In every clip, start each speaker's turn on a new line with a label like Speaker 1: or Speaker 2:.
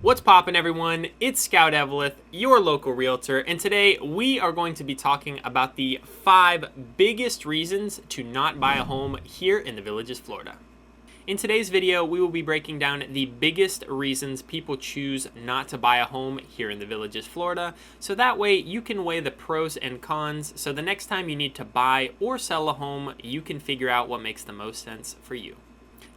Speaker 1: What's poppin', everyone? It's Scout Eveleth, your local realtor, and today we are going to be talking about the 5 biggest reasons to not buy a home here in the Villages, Florida. In today's video, we will be breaking down the biggest reasons people choose not to buy a home here in the Villages, Florida, so that way you can weigh the pros and cons, so the next time you need to buy or sell a home, you can figure out what makes the most sense for you.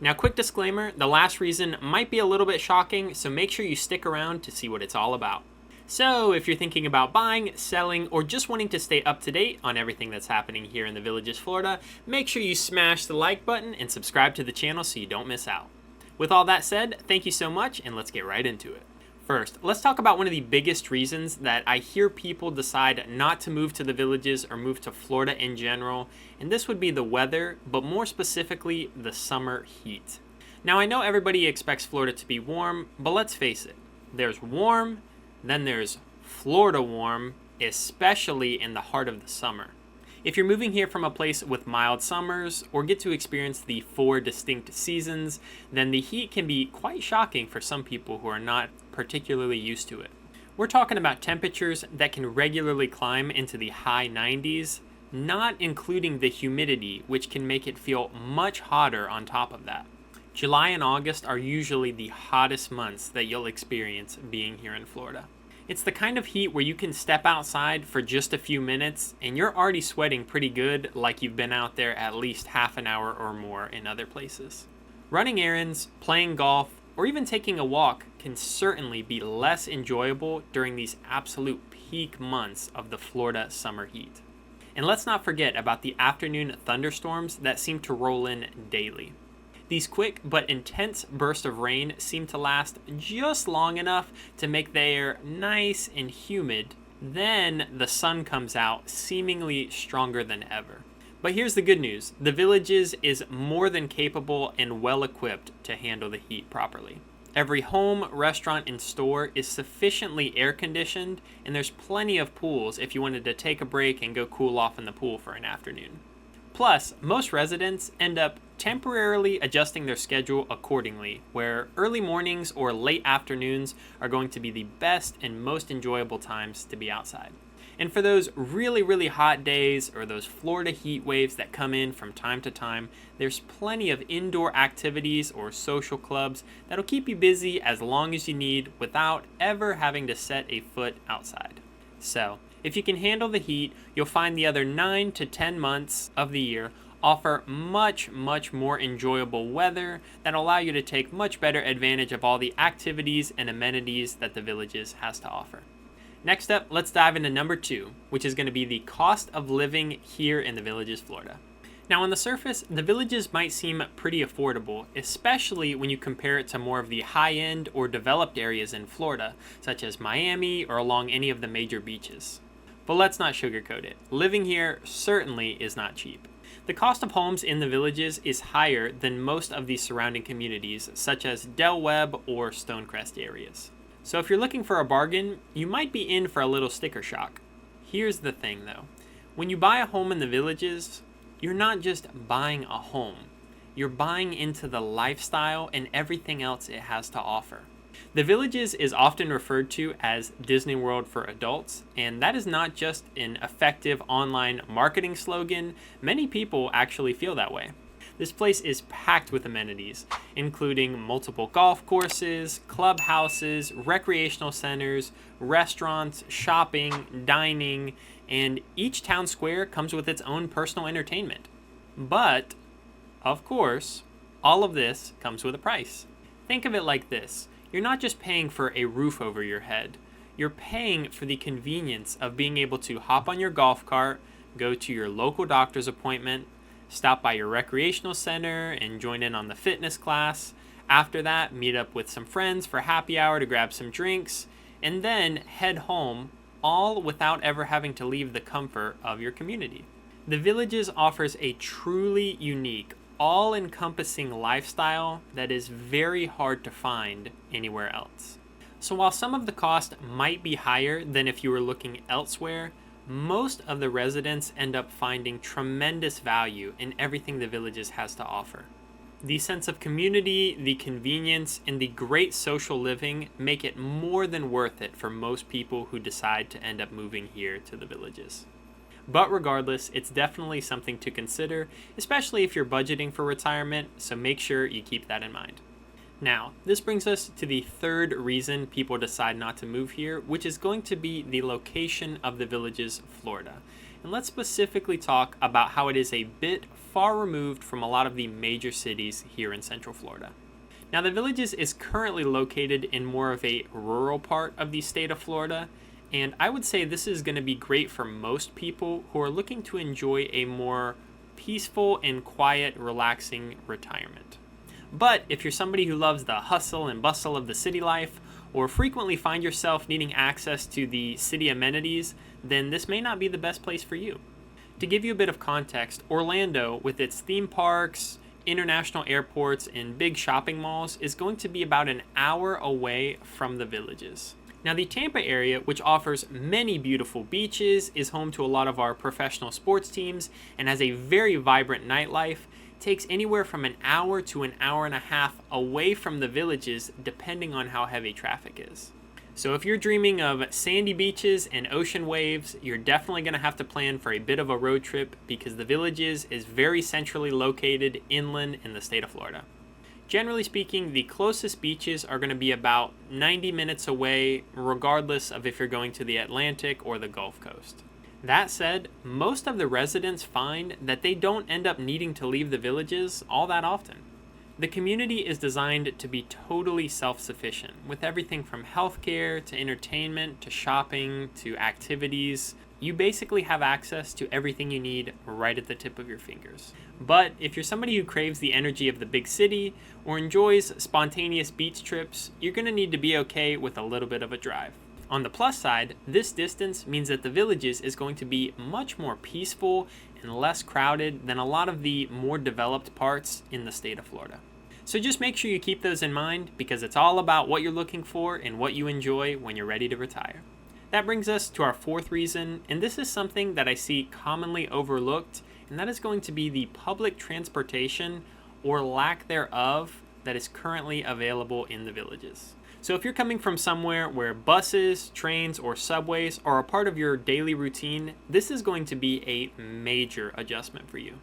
Speaker 1: Now, quick disclaimer, the last reason might be a little bit shocking, so make sure you stick around to see what it's all about. So, if you're thinking about buying, selling, or just wanting to stay up to date on everything that's happening here in the Villages, Florida, make sure you smash the like button and subscribe to the channel so you don't miss out. With all that said, thank you so much, and let's get right into it. First, let's talk about one of the biggest reasons that I hear people decide not to move to the Villages or move to Florida in general, and this would be the weather, but more specifically, the summer heat. Now, I know everybody expects Florida to be warm, but let's face it, there's warm, then there's Florida warm, especially in the heart of the summer. If you're moving here from a place with mild summers or get to experience the 4 distinct seasons, then the heat can be quite shocking for some people who are not particularly used to it. We're talking about temperatures that can regularly climb into the high 90s, not including the humidity, which can make it feel much hotter on top of that. July and August are usually the hottest months that you'll experience being here in Florida. It's the kind of heat where you can step outside for just a few minutes and you're already sweating pretty good, like you've been out there at least half an hour or more in other places. Running errands, playing golf, or even taking a walk can certainly be less enjoyable during these absolute peak months of the Florida summer heat. And let's not forget about the afternoon thunderstorms that seem to roll in daily. These quick but intense bursts of rain seem to last just long enough to make the air nice and humid. Then the sun comes out seemingly stronger than ever. But here's the good news. The Villages is more than capable and well equipped to handle the heat properly. Every home, restaurant, and store is sufficiently air conditioned, and there's plenty of pools if you wanted to take a break and go cool off in the pool for an afternoon. Plus, most residents end up temporarily adjusting their schedule accordingly, where early mornings or late afternoons are going to be the best and most enjoyable times to be outside. And for those really hot days or those Florida heat waves that come in from time to time, there's plenty of indoor activities or social clubs that'll keep you busy as long as you need without ever having to set a foot outside. So, if you can handle the heat, you'll find the other 9 to 10 months of the year offer much more enjoyable weather that'll allow you to take much better advantage of all the activities and amenities that the Villages has to offer. Next up, let's dive into number 2, which is going to be the cost of living here in the Villages, Florida. Now, on the surface, the Villages might seem pretty affordable, especially when you compare it to more of the high-end or developed areas in Florida, such as Miami or along any of the major beaches. But let's not sugarcoat it. Living here certainly is not cheap. The cost of homes in the Villages is higher than most of the surrounding communities, such as Del Webb or Stonecrest areas. So if you're looking for a bargain, you might be in for a little sticker shock. Here's the thing though. When you buy a home in the Villages, you're not just buying a home. You're buying into the lifestyle and everything else it has to offer. The Villages is often referred to as Disney World for adults, and that is not just an effective online marketing slogan. Many people actually feel that way. This place is packed with amenities, including multiple golf courses, clubhouses, recreational centers, restaurants, shopping, dining, and each town square comes with its own personal entertainment. But, of course, all of this comes with a price. Think of it like this. You're not just paying for a roof over your head. You're paying for the convenience of being able to hop on your golf cart, go to your local doctor's appointment, stop by your recreational center and join in on the fitness class. After that, meet up with some friends for happy hour to grab some drinks, and then head home, all without ever having to leave the comfort of your community. The Villages offers a truly unique, all-encompassing lifestyle that is very hard to find anywhere else. So while some of the cost might be higher than if you were looking elsewhere, most of the residents end up finding tremendous value in everything the Villages has to offer. The sense of community, the convenience, and the great social living make it more than worth it for most people who decide to end up moving here to the Villages. But regardless, it's definitely something to consider, especially if you're budgeting for retirement, so make sure you keep that in mind. Now, this brings us to the third reason people decide not to move here, which is going to be the location of the Villages, Florida. And let's specifically talk about how it is a bit far removed from a lot of the major cities here in Central Florida. Now, the Villages is currently located in more of a rural part of the state of Florida, and I would say this is going to be great for most people who are looking to enjoy a more peaceful and quiet, relaxing retirement. But if you're somebody who loves the hustle and bustle of the city life, or frequently find yourself needing access to the city amenities, then this may not be the best place for you. To give you a bit of context, Orlando, with its theme parks, international airports, and big shopping malls, is going to be about an hour away from the Villages. Now, the Tampa area, which offers many beautiful beaches, is home to a lot of our professional sports teams, and has a very vibrant nightlife, takes anywhere from an hour to an hour and a half away from the Villages, depending on how heavy traffic is. So if you're dreaming of sandy beaches and ocean waves, you're definitely going to have to plan for a bit of a road trip, because the Villages is very centrally located inland in the state of Florida. Generally speaking, the closest beaches are going to be about 90 minutes away, regardless of if you're going to the Atlantic or the Gulf Coast. That said, most of the residents find that they don't end up needing to leave the Villages all that often. The community is designed to be totally self-sufficient, with everything from healthcare to entertainment to shopping to activities. You basically have access to everything you need right at the tip of your fingers. But if you're somebody who craves the energy of the big city or enjoys spontaneous beach trips, you're going to need to be okay with a little bit of a drive. On the plus side, this distance means that the Villages is going to be much more peaceful and less crowded than a lot of the more developed parts in the state of Florida. So just make sure you keep those in mind, because it's all about what you're looking for and what you enjoy when you're ready to retire. That brings us to our fourth reason, and this is something that I see commonly overlooked, and that is going to be the public transportation, or lack thereof, that is currently available in the Villages. So if you're coming from somewhere where buses, trains, or subways are a part of your daily routine, this is going to be a major adjustment for you.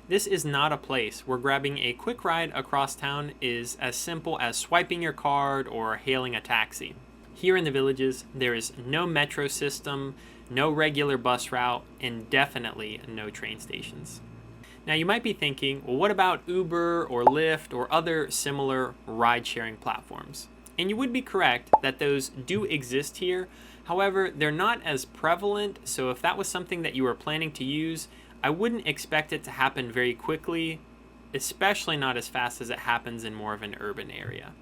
Speaker 1: This is not a place where grabbing a quick ride across town is as simple as swiping your card or hailing a taxi. Here in the Villages, there is no metro system, no regular bus route, and definitely no train stations. Now you might be thinking, well, what about Uber or Lyft or other similar ride-sharing platforms? And you would be correct that those do exist here. However, they're not as prevalent, so if that was something that you were planning to use, I wouldn't expect it to happen very quickly, especially not as fast as it happens in more of an urban area.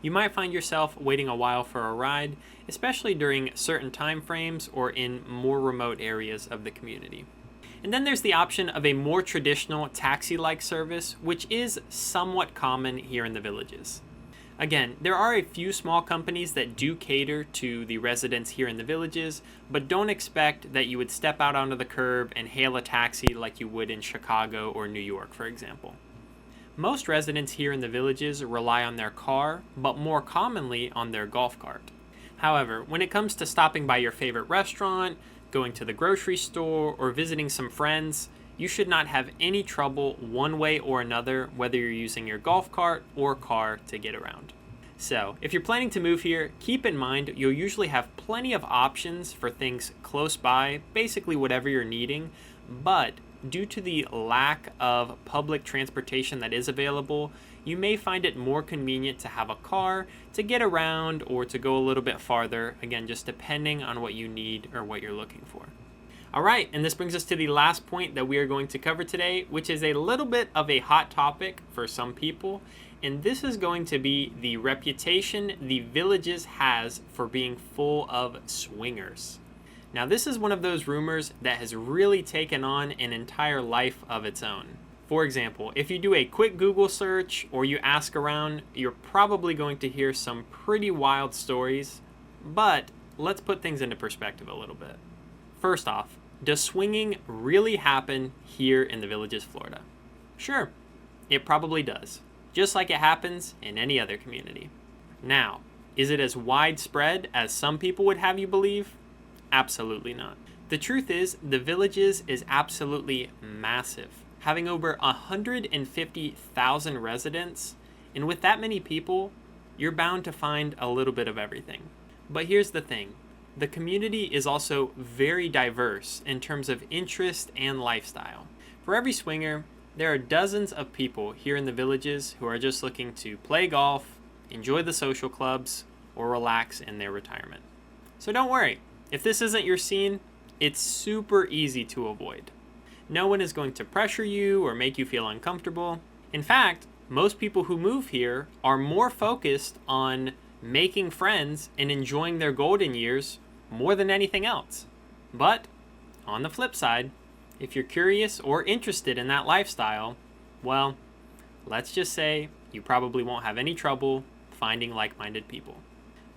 Speaker 1: You might find yourself waiting a while for a ride, especially during certain time frames or in more remote areas of the community. And then there's the option of a more traditional taxi-like service, which is somewhat common here in the Villages. Again, there are a few small companies that do cater to the residents here in the Villages, but don't expect that you would step out onto the curb and hail a taxi like you would in Chicago or New York, for example. Most residents here in the Villages rely on their car, but more commonly on their golf cart. However, when it comes to stopping by your favorite restaurant, going to the grocery store, or visiting some friends, you should not have any trouble one way or another, whether you're using your golf cart or car to get around. So, if you're planning to move here, keep in mind you'll usually have plenty of options for things close by, basically whatever you're needing, but due to the lack of public transportation that is available, you may find it more convenient to have a car to get around or to go a little bit farther, again, just depending on what you need or what you're looking for. All right, and this brings us to the last point that we are going to cover today, which is a little bit of a hot topic for some people, and this is going to be the reputation the Villages has for being full of swingers. Now, this is one of those rumors that has really taken on an entire life of its own. For example, if you do a quick Google search or you ask around, you're probably going to hear some pretty wild stories, but let's put things into perspective a little bit. First off, does swinging really happen here in the Villages, Florida? Sure, it probably does. just like it happens in any other community. Now, is it as widespread as some people would have you believe? Absolutely not. The truth is, the Villages is absolutely massive, having over 150,000 residents, and with that many people, you're bound to find a little bit of everything. But here's the thing. The community is also very diverse in terms of interest and lifestyle. For every swinger, there are dozens of people here in the Villages who are just looking to play golf, enjoy the social clubs, or relax in their retirement. So don't worry, if this isn't your scene, it's super easy to avoid. No one is going to pressure you or make you feel uncomfortable. In fact, most people who move here are more focused on making friends and enjoying their golden years more than anything else. But on the flip side, if you're curious or interested in that lifestyle, well, let's just say you probably won't have any trouble finding like-minded people.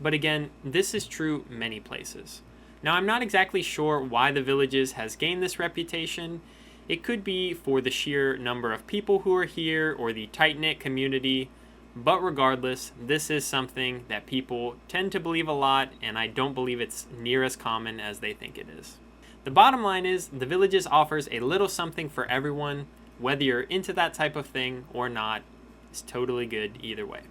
Speaker 1: But again, this is true many places. Now, I'm not exactly sure why the Villages has gained this reputation. It could be for the sheer number of people who are here or the tight-knit community, but regardless, this is something that people tend to believe a lot, and I don't believe it's near as common as they think it is. The bottom line is, the Villages offers a little something for everyone. Whether you're into that type of thing or not, it's totally good either way.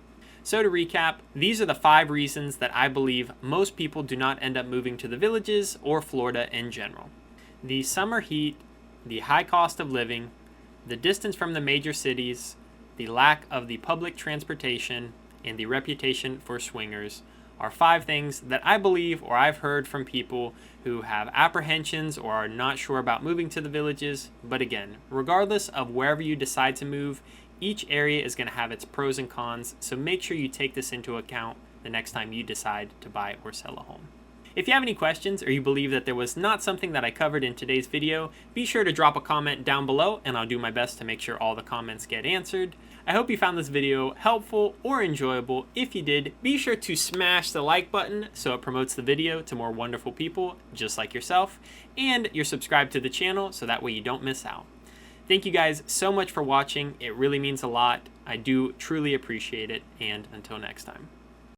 Speaker 1: So to recap, these are the 5 reasons that I believe most people do not end up moving to the Villages or Florida in general. The summer heat, the high cost of living, the distance from the major cities, the lack of the public transportation, and the reputation for swingers are 5 things that I believe or I've heard from people who have apprehensions or are not sure about moving to the Villages. But again, regardless of wherever you decide to move, each area is going to have its pros and cons, so make sure you take this into account the next time you decide to buy or sell a home. If you have any questions or you believe that there was not something that I covered in today's video, be sure to drop a comment down below and I'll do my best to make sure all the comments get answered. I hope you found this video helpful or enjoyable. If you did, be sure to smash the like button so it promotes the video to more wonderful people just like yourself, and you're subscribed to the channel so that way you don't miss out. Thank you guys so much for watching. It really means a lot. I do truly appreciate it, and until next time.